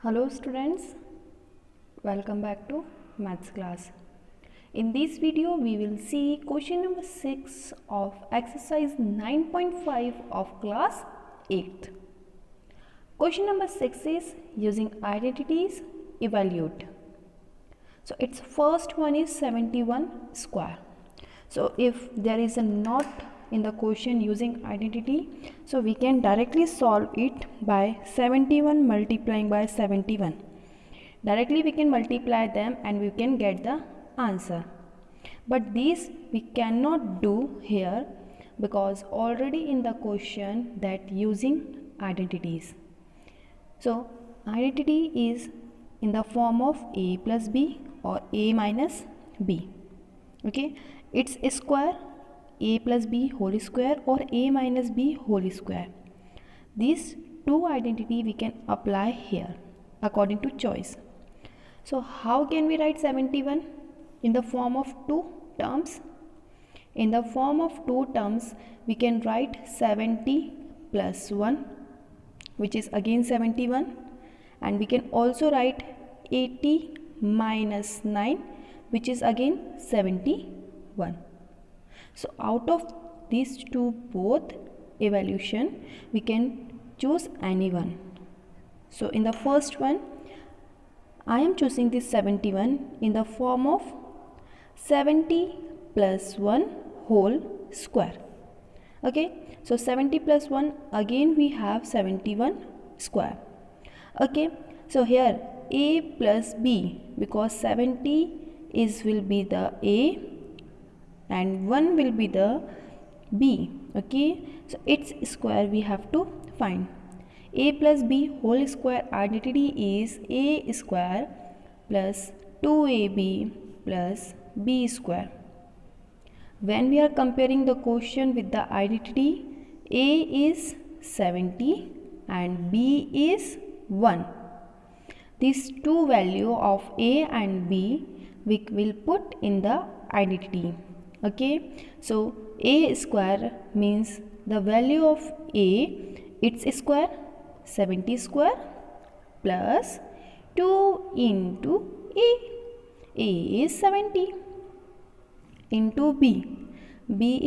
Hello students, welcome back to maths class. In this video we will see question number 6 of exercise 9.5 of class 8th. Question number 6 is using identities evaluate. So its first one is 71 square. So if there is a not in the question using identity, so we can directly solve it by 71 multiplying by 71. Directly we can multiply them and we can get the answer. But this we cannot do here because already in the question that using identities. So identity is in the form of a plus b or a minus b. Okay, it's a square a plus b whole square or a minus b whole square. These two identity we can apply here according to choice. So how can we write 71 in the form of two terms? In the form of two terms we can write 70 plus 1, which is again 71, and we can also write 80 minus 9, which is again 71. So out of these two both evaluation we can choose any one. So in the first one I am choosing this 71 in the form of 70 plus 1 whole square. Okay, so 70 plus 1, again we have 71 square. Okay, so here a plus b, because 70 will be the a and 1 will be the b. Okay, so its square we have to find. A plus b whole square identity is a square plus 2ab plus b square. When we are comparing the quotient with the identity, a is 70 and b is 1. These two value of a and b we will put in the identity. Okay, so a square means the value of a, its square 70 square plus 2 into a is 70 into b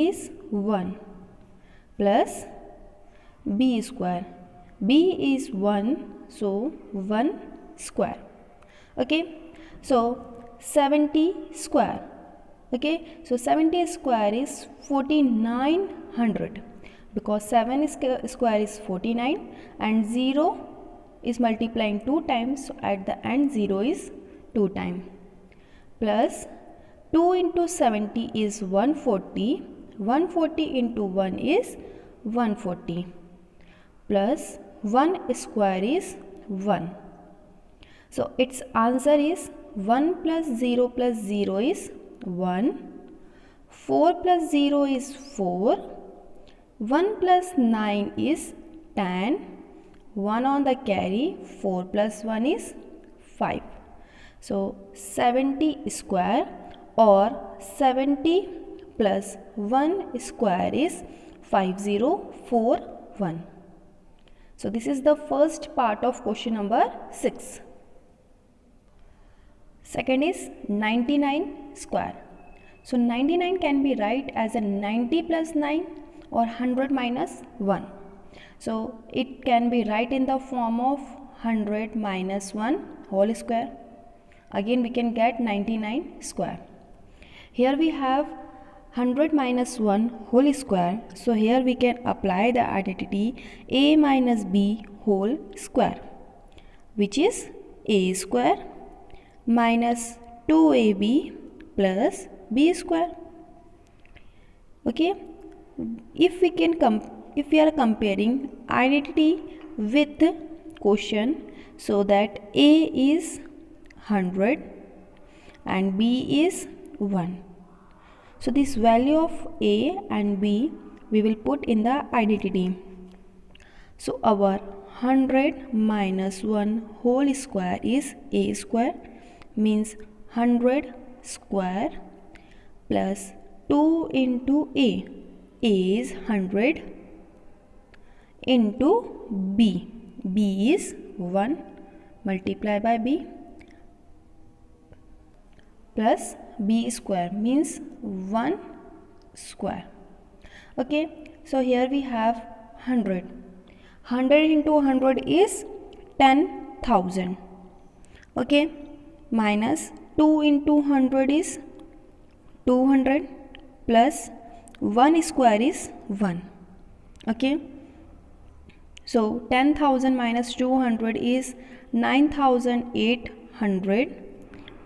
is 1 plus b square, b is 1, so 1 square. Okay, so 70 square. Okay, so 70 square is 4900, because 7 square is 49 and 0 is multiplying 2 times, so at the end 0 is 2 times, plus 2 into 70 is 140, 140 into 1 is 140, plus 1 square is 1. So its answer is 1 plus 0 is 1, 4 plus 0 is 4, 1 plus 9 is 10, 1 on the carry, 4 plus 1 is 5. So 70 square or 70 plus 1 square is 5041. So this is the first part of question number 6. Second is 99 square. So 99 can be write as a 90 plus 9 or 100 minus 1. So it can be write in the form of 100 minus 1 whole square. Again we can get 99 square. Here we have 100 minus 1 whole square. So here we can apply the identity a minus b whole square, which is a square minus 2ab plus b square. Okay, if we are comparing identity with quotient, so that a is 100 and b is 1. So this value of a and b we will put in the identity. So our 100 minus 1 whole square is a square, means 100 square plus 2 into a is 100 into b is 1 multiply by b plus b square means 1 square. Okay, so here we have 100. 100 into 100 is 10,000. Okay, minus 2 into 100 is 200 plus 1 square is 1. Okay, so 10,000 minus 200 is 9,800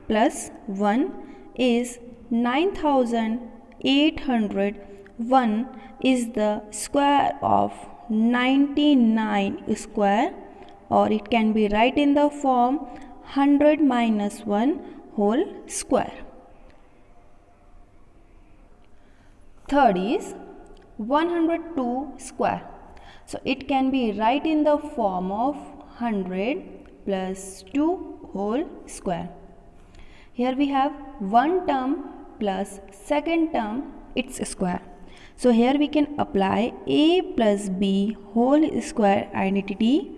plus 1 is 9,800. 1 is the square of 99 square, or it can be write in the form 100 minus 1 whole square. Third is 102 square. So it can be write in the form of 100 plus 2 whole square. Here we have one term plus second term its square. So here we can apply a plus b whole square identity.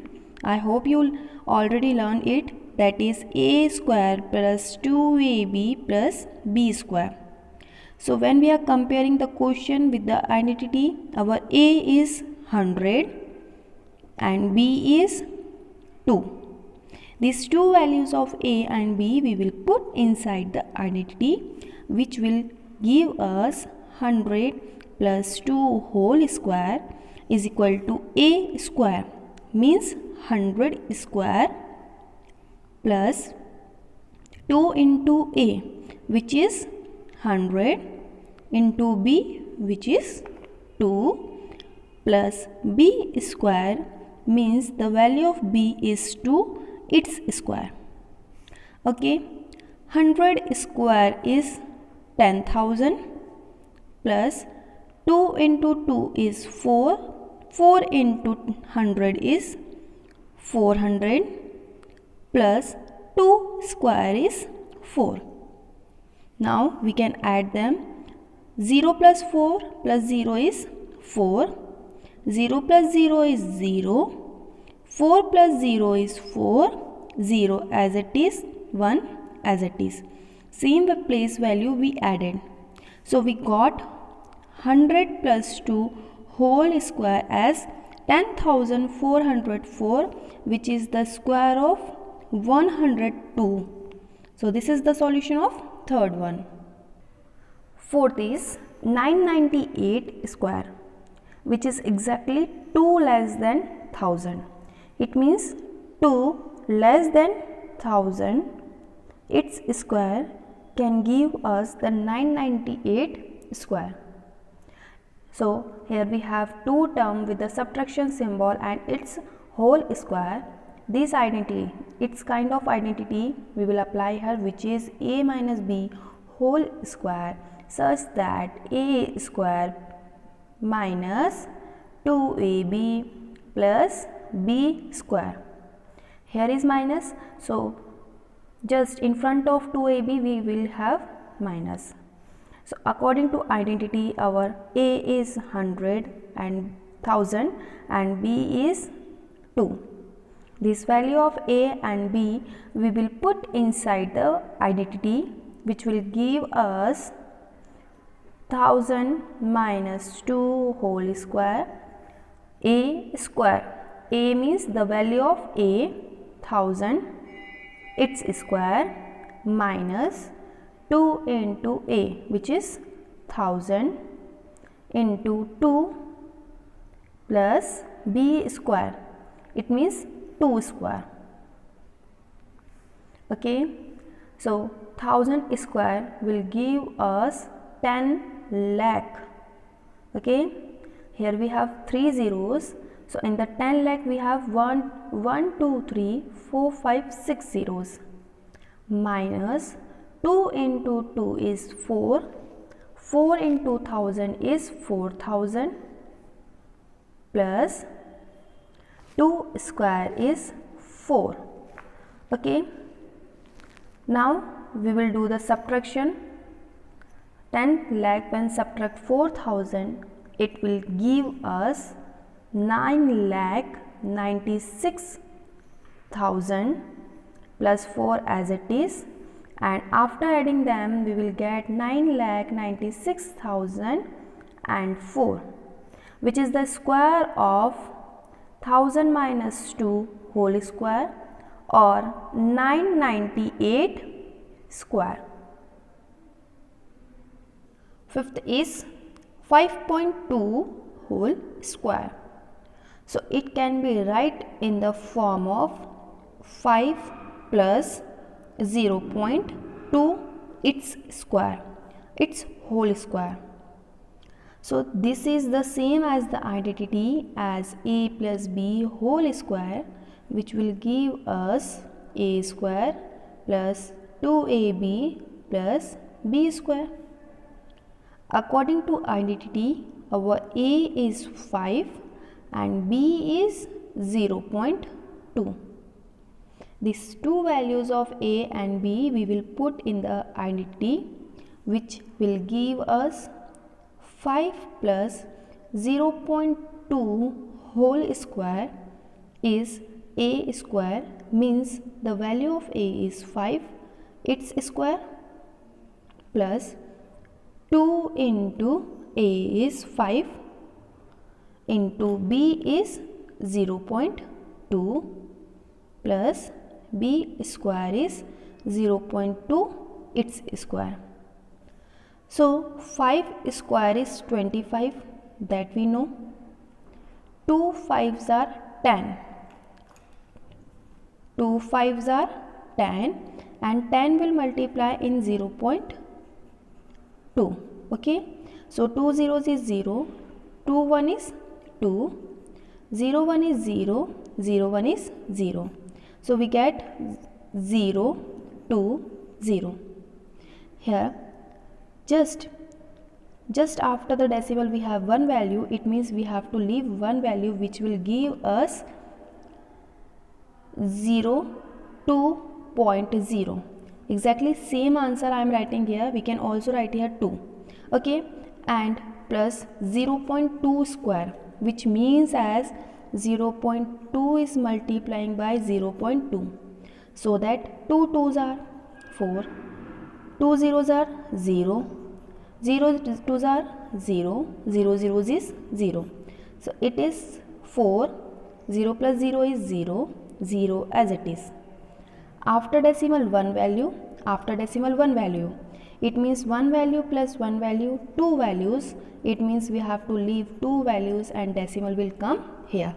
I hope you already learned it. That is a square plus 2ab plus b square. So when we are comparing the quotient with the identity, our a is 100 and b is 2. These two values of a and b we will put inside the identity, which will give us 100 plus 2 whole square is equal to a square, means 100 square plus 2 into a, which is 100, into b, which is 2, plus b square, means the value of b is 2, its square. Okay, 100 square is 10,000 plus 2 into 2 is 4, 4 into 100 is 400 plus 2 square is 4. Now we can add them. 0 plus 4 plus 0 is 4. 0 plus 0 is 0. 4 plus 0 is 4. 0 as it is, 1 as it is. Same place value we added. So we got 100 plus 2 whole square as 10,404, which is the square of 102. So this is the solution of third one. Fourth is 998 square, which is exactly 2 less than 1000. It means 2 less than 1000, its square can give us the 998 square. So here we have two terms with the subtraction symbol and its whole square. This identity, its kind of identity we will apply here, which is a minus b whole square, such that a square minus 2ab plus b square. Here is minus, so just in front of 2ab we will have minus. So according to identity, our a is 100 and 1000 and b is 2. This value of a and b we will put inside the identity, which will give us 1000 minus 2 whole square, a square. A means the value of a, 1000, its square, minus 2 into a, which is 1000, into 2 plus b square. It means 2 square. Okay, so 1000 square will give us 10 lakh. Okay, here we have 3 zeros. So in the 10 lakh we have 1, 2, 3, 4, 5, 6 zeros, minus 2 into 2 is 4, 4 into 1000 is 4000, plus 2 square is 4. Okay, now we will do the subtraction. 10 lakh when subtract 4000, it will give us 9,96,000 plus 4 as it is, and after adding them we will get 9,96,004, which is the square of 1000 minus 2 whole square, or 998 square. Fifth is 5.2 whole square. So it can be write in the form of 5 plus 0.2 its square, its whole square. So this is the same as the identity as a plus b whole square, which will give us a square plus 2ab plus b square. According to identity, our a is 5 and b is 0.2. These two values of a and b we will put in the identity, which will give us 5 plus 0.2 whole square is a square, means the value of a is 5 its square, plus 2 into a is 5 into b is 0.2 plus b square is 0.2 its square. So 5 square is 25, that we know. 2 5s are 10. 2 5s are 10 and 10 will multiply in 0.2. Okay. So 2 zeros is 0, 2 1 is 2, 0 1 is 0, 0 1 is 0. So we get 0 2 0. Here just after the decimal we have one value, it means we have to leave one value which will give us 2.0. Exactly same answer I am writing here. We can also write here 2. Okay, and plus 0.2 square, which means as 0.2 is multiplying by 0.2. So that 2 2s are 4, 2 zeros are 0, 0 2s are 0, 0 zeros is 0. So it is 4, 0 plus 0 is 0, 0 as it is. After decimal one value, it means one value plus one value, two values. It means we have to leave two values and decimal will come here.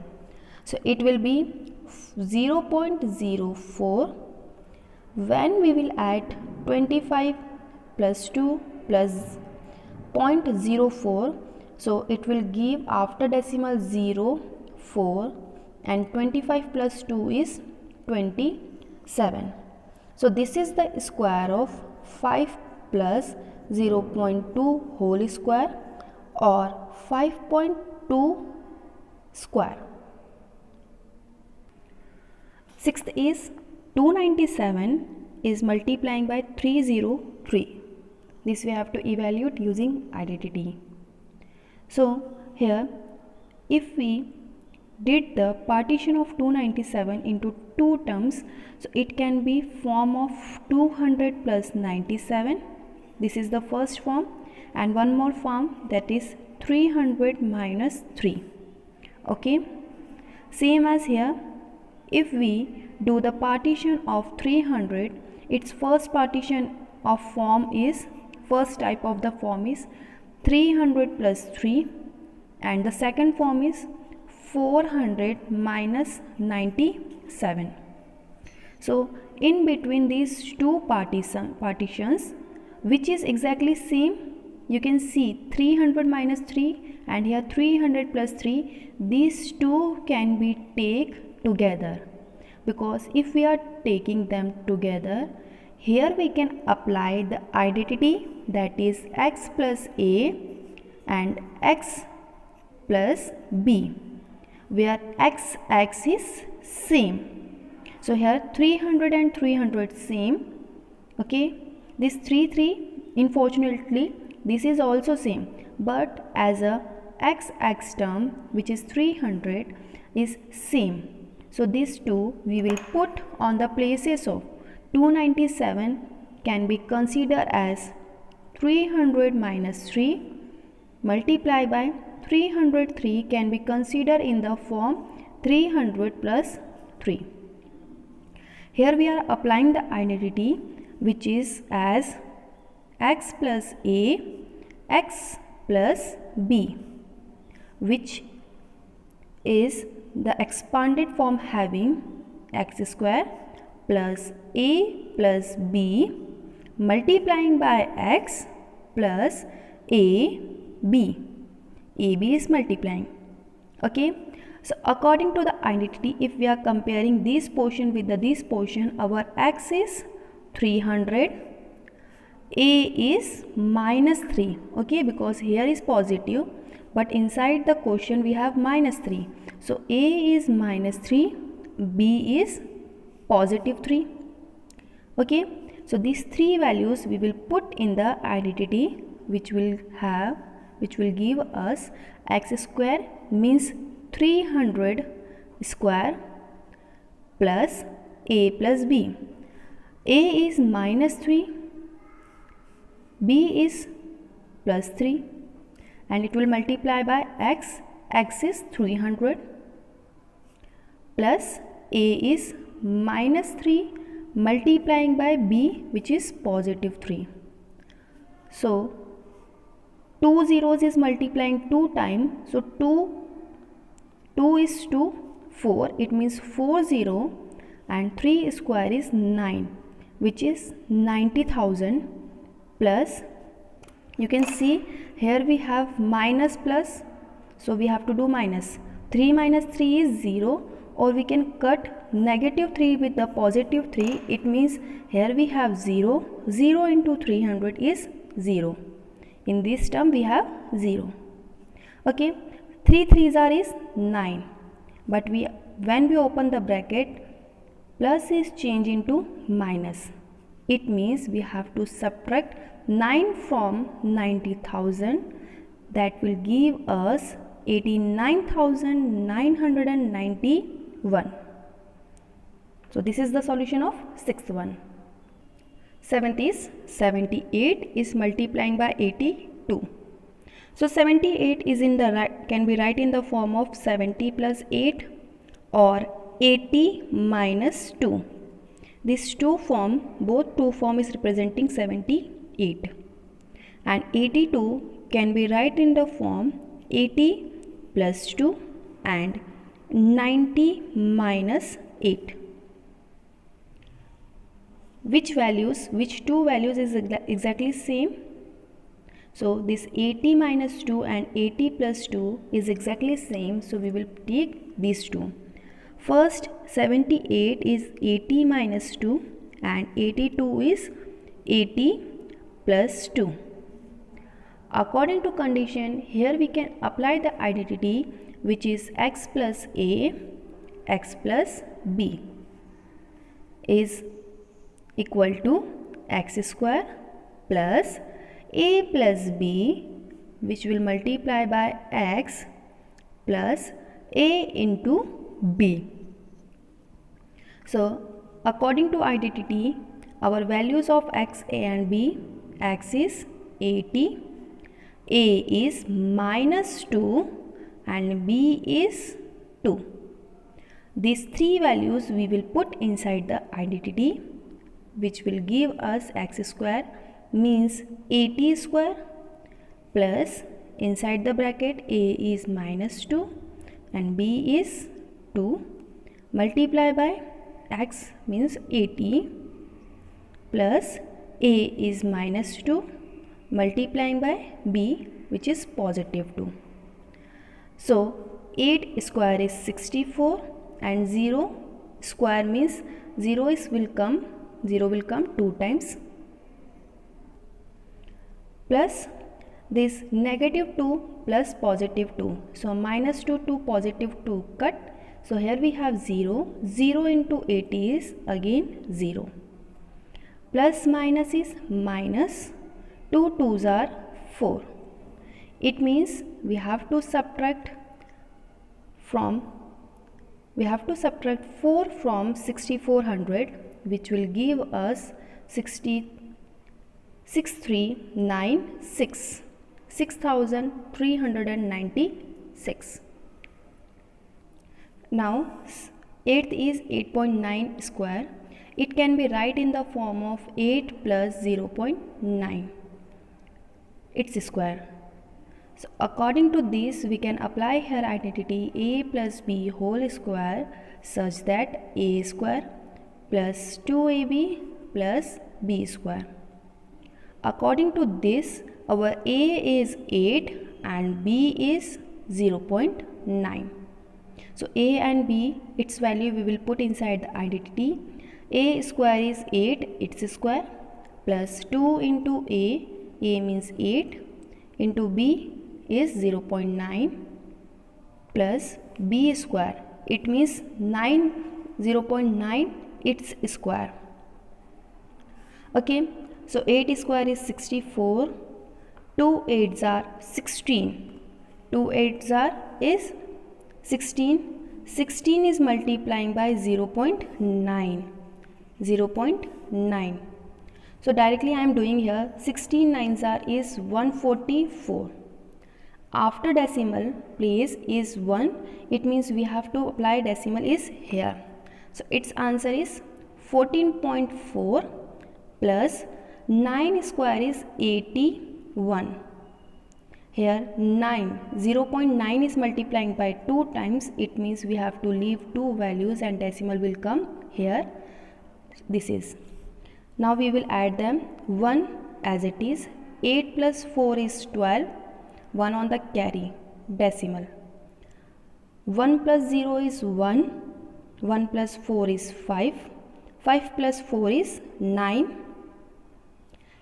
So it will be 0.04 when we will add 25 plus 2 plus 0.04. So it will give after decimal 0, 4 and 25 plus 2 is 27. So this is the square of 5 plus 0.2 whole square, or 5.2 square. Sixth is 297 is multiplying by 303. This we have to evaluate using identity. So here if we did the partition of 297 into two terms, so it can be form of 200 plus 97. This is the first form, and one more form, that is 300 minus 3. Okay, same as here. If we do the partition of 300, its first partition of form is, first type of the form is 300 plus 3, and the second form is 400 minus 97. So in between these two partitions, which is exactly same, you can see 300 minus 3 and here 300 plus 3, these two can be taken together, because if we are taking them together, here we can apply the identity, that is x plus a and x plus b, where x is same. So here 300 and 300 same. Okay, this 3 unfortunately this is also same, but as a x term, which is 300, is same. So these two we will put on the places of 297 can be considered as 300 minus 3 multiplied by 303 can be considered in the form 300 plus 3. Here we are applying the identity which is as x plus a, x plus b, which is the expanded form having x square plus a plus b multiplying by x plus a b. AB is multiplying. Okay. So according to the identity, if we are comparing this portion with this portion, our x is 300, a is minus 3. Okay, because here is positive, but inside the quotient we have minus 3. So a is minus 3, b is positive 3. Okay, so these three values we will put in the identity, which will give us x square means 300 square plus a plus b. A is minus 3, b is plus 3, and it will multiply by x. X is 300 plus a is minus 3 multiplying by b, which is positive 3. So 2 zeros is multiplying 2 times. So 2 is 2, 4. It means 4 0 and 3 square is 9, which is 90,000 plus. You can see here we have minus plus. So we have to do minus. 3 minus 3 is 0, or we can cut negative 3 with the positive 3. It means here we have 0. 0 into 300 is 0. In this term we have 0. Okay, 3 3s are is 9, but when we open the bracket, plus is changed into minus. It means we have to subtract 9 from 90,000. That will give us 89,991. So this is the solution of sixth one. Seventh is 78 is multiplying by 82. So 78 is in the can be write in the form of 70 plus 8 or 80 minus 2. These both two form is representing 78, and 82 can be write in the form 80 plus 2 and 90 minus 8. Which two values is exactly same? So this 80 minus 2 and 80 plus 2 is exactly same. So we will take these two. First, 78 is 80 minus 2 and 82 is 80 plus 2. According to condition, here we can apply the identity, which is x plus a, x plus b is equal to x square plus a plus b, which will multiply by x plus a into b. So according to identity, our values of x, a and b, x is 80, a is minus 2 and b is 2. These three values we will put inside the identity, which will give us x square means 80 square plus inside the bracket a is minus 2 and b is 2 multiply by x means 80 plus a is minus 2 multiplying by b, which is positive 2. So 8 square is 64 and 0 square means 0 will come 2 times, plus this negative 2 plus positive 2. So minus 2 to positive 2 cut. So here we have 0. 0 into 80 is again 0. Plus minus is minus. 2 2s are 4. It means we have to subtract from we have to subtract 4 from 6400, which will give us 6396. Now 8th is 8.9 square. It can be write in the form of 8 plus 0.9, its square. So according to this, we can apply here identity a plus b whole square such that a square plus 2ab plus b square. According to this, our a is 8 and b is 0.9. So a and b, its value we will put inside the identity. A square is 8, its square, plus 2 into a means 8, into b is 0.9, plus b square, it means 0.9 its square. Okay, so 8 square is 64, 2 8s are 16, 2 8s are is 16, 16 is multiplying by 0.9. So directly I am doing here 16 9s are is 144. After decimal place is 1, it means we have to apply decimal is here. So its answer is 14.4 plus 9 square is 81. Here 0.9 is multiplying by 2 times, it means we have to leave 2 values and decimal will come here. This is. Now we will add them 1 as it is. 8 plus 4 is 12, 1 on the carry, decimal. 1 plus 0 is 1, 1 plus 4 is 5, 5 plus 4 is 9,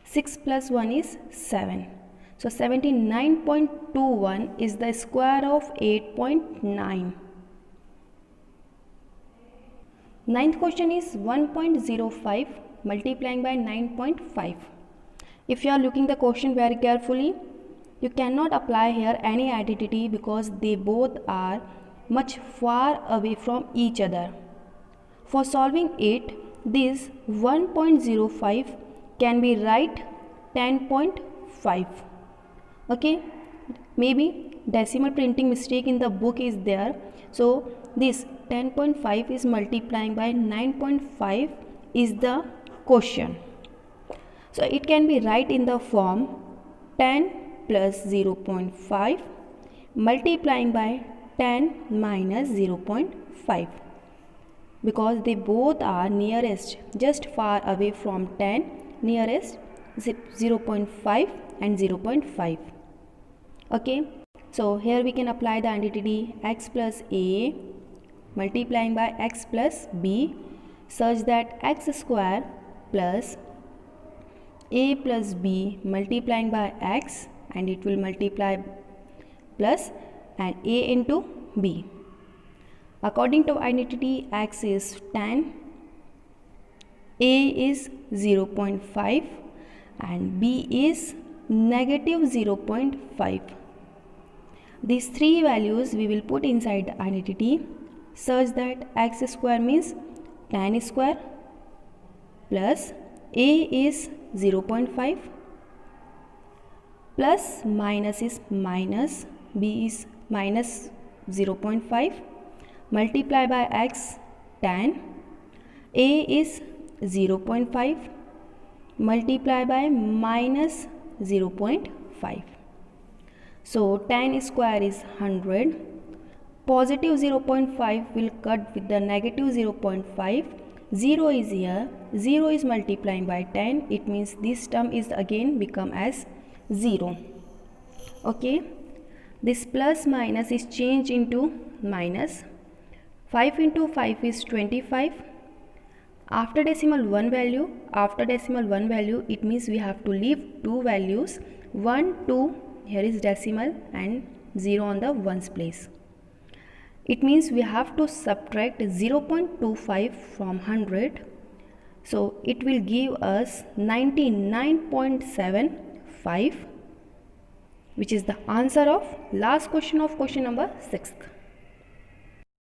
6 plus 1 is 7. So 79.21 is the square of 8.9. Ninth question is 1.05 multiplying by 9.5. If you are looking the question very carefully, you cannot apply here any identity because they both are much far away from each other. For solving it, this 1.05 can be write 10.5. Okay, maybe decimal printing mistake in the book is there. So this 10.5 is multiplying by 9.5 is the question. So it can be write in the form 10 plus 0.5 multiplying by 10 minus 0.5, because they both are nearest, just far away from 10, nearest 0.5 and 0.5. Okay, so here we can apply the identity x plus a multiplying by x plus b such that x square plus a plus b multiplying by x, and it will multiply plus and a into b. According to identity, x is 10, a is 0.5 and b is negative 0.5. These three values we will put inside the identity such that x square means 10 square plus a is 0.5 plus minus is minus, b is minus 0.5 multiply by x 10, a is 0.5 multiply by minus 0.5. So 10 square is 100, positive 0.5 will cut with the negative 0.5, 0 is here, 0 is multiplying by 10, it means this term is again become as 0. Okay, this plus minus is changed into minus. 5 into 5 is 25. After decimal 1 value, it means we have to leave 2 values, 1, 2, here is decimal and 0 on the ones place. It means we have to subtract 0.25 from 100. So it will give us 99.75, which is the answer of last question of question number 6th.